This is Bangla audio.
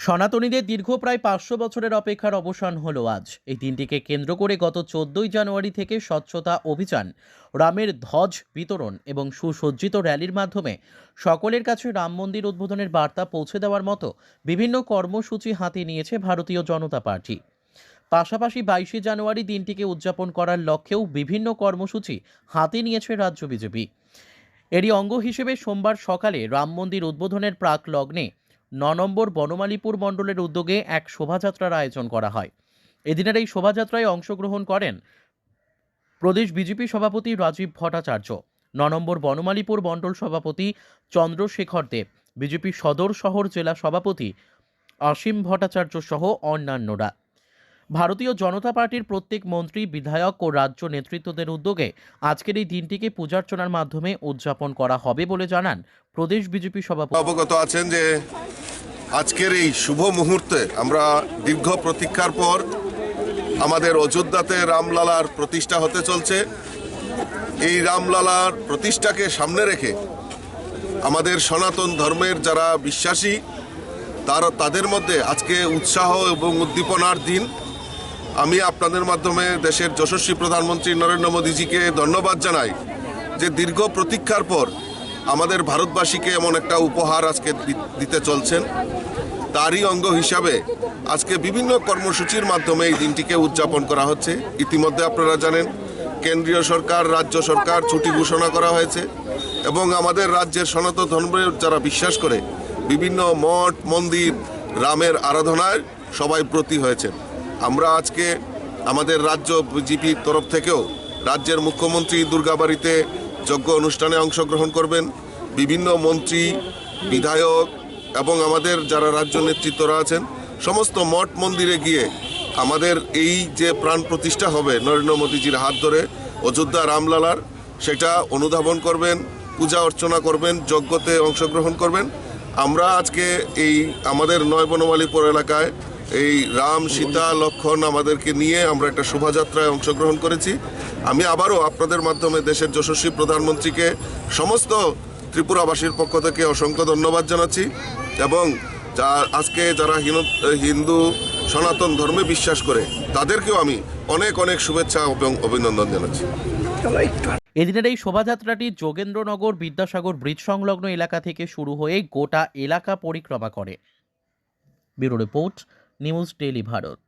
সনাতনীদের দীর্ঘ প্রায় 500 বছরের অপেক্ষার অবসান হলো আজ। এই দিনটিকে কেন্দ্র করে গত 14ই জানুয়ারি থেকে স্বচ্ছতা অভিযান, রামের ধ্বজ বিতরণ এবং সুসজ্জিত র্যালির মাধ্যমে সকলের কাছে রাম মন্দির উদ্বোধনের বার্তা পৌঁছে দেওয়ার মতো বিভিন্ন কর্মসূচি হাতে নিয়েছে ভারতীয় জনতা পার্টি। পাশাপাশি 22শে জানুয়ারি দিনটিকে উদযাপন করার লক্ষ্যেও বিভিন্ন কর্মসূচি হাতে নিয়েছে রাজ্য বিজেপি। এরই অঙ্গ হিসেবে সোমবার সকালে রাম মন্দির উদ্বোধনের প্রাক লগ্নে 9 নম্বর বনমালীপুর মণ্ডলের উদ্যোগে এক শোভাযাত্রার আয়োজন করা হয়। এদিনের এই শোভাযাত্রায় অংশগ্রহণ করেন প্রদেশ বিজেপি সভাপতি রাজীব ভট্টাচার্য, 9 নম্বর বনমালীপুর মণ্ডল সভাপতি চন্দ্রশেখর দেব, বিজেপি সদর শহর জেলা সভাপতি অসীম ভট্টাচার্য সহ অন্যান্যরা। ভারতীয় জনতা পার্টির প্রত্যেক মন্ত্রী, বিধায়ক ও রাজ্য নেতৃত্বদের উদ্যোগে আজকের এই দিনটিকে পূজার্চনার মাধ্যমে উদযাপন করা হবে বলে জানান প্রদেশ বিজেপি সভাপতি। অবগত আছেন যে আজকের এই শুভ মুহূর্তে আমরা দীর্ঘ প্রতীক্ষার পর আমাদের অযোধ্যাতে রামলালার প্রতিষ্ঠা হতে চলছে। এই রামলালার প্রতিষ্ঠাকে সামনে রেখে আমাদের সনাতন ধর্মের যারা বিশ্বাসী তাদের মধ্যে আজকে উৎসাহ এবং উদ্দীপনার দিন। আমি আপনাদের মাধ্যমে দেশের যশস্বী প্রধানমন্ত্রী নরেন্দ্র মোদীজিকে ধন্যবাদ জানাই যে দীর্ঘ প্রতীক্ষার পর আমাদের ভারতবাসীকে এমন একটা উপহার আজকে দিতে চলছেন। তারই অঙ্গ হিসাবে আজকে বিভিন্ন কর্মসূচির মাধ্যমে এই দিনটিকে উদযাপন করা হচ্ছে। ইতিমধ্যে আপনারা জানেন কেন্দ্রীয় সরকার, রাজ্য সরকার ছুটি ঘোষণা করা হয়েছে এবং আমাদের রাজ্যের সনাতন ধর্মের যারা বিশ্বাস করে বিভিন্ন মঠ মন্দির রামের আরাধনায় সবাই ব্রতী হয়েছেন। আমরা আজকে আমাদের রাজ্য বিজেপির তরফ থেকেও রাজ্যের মুখ্যমন্ত্রী দুর্গাবাড়িতে যজ্ঞ অনুষ্ঠানে অংশগ্রহণ করবেন। বিভিন্ন মন্ত্রী, বিধায়ক এবং আমাদের যারা রাজ্য নেতৃত্বরা আছেন সমস্ত মঠ মন্দিরে গিয়ে আমাদের এই যে প্রাণ প্রতিষ্ঠা হবে নরেন্দ্র মোদীজির হাত ধরে অযোধ্যা রামলালার, সেটা অনুধাবন করবেন, পূজা অর্চনা করবেন, যজ্ঞতে অংশগ্রহণ করবেন। আমরা আজকে এই আমাদের নয় বনমালীপুর এলাকায় এই রাম, সীতা, লক্ষ্মণ আমাদেরকে নিয়ে আমরা একটা শোভাযাত্রায় অংশগ্রহণ করেছি। আমি আবারও আপনাদের মাধ্যমে দেশের যশস্বী প্রধানমন্ত্রীকে সমস্ত ত্রিপুরাবাসীর পক্ষ থেকে অসংখ্য ধন্যবাদ জানাচ্ছি এবং আজকে যারা হিন্দু সনাতন ধর্মে বিশ্বাস করে তাদেরকেও আমি অনেক অনেক শুভেচ্ছা এবং অভিনন্দন জানাচ্ছি। এদিনের এই শোভাযাত্রাটি যোগেন্দ্রনগর বিদ্যাসাগর ব্রিজ সংলগ্ন এলাকা থেকে শুরু হয়ে গোটা এলাকা পরিক্রমা করে। Bureau report, news daily Bharat.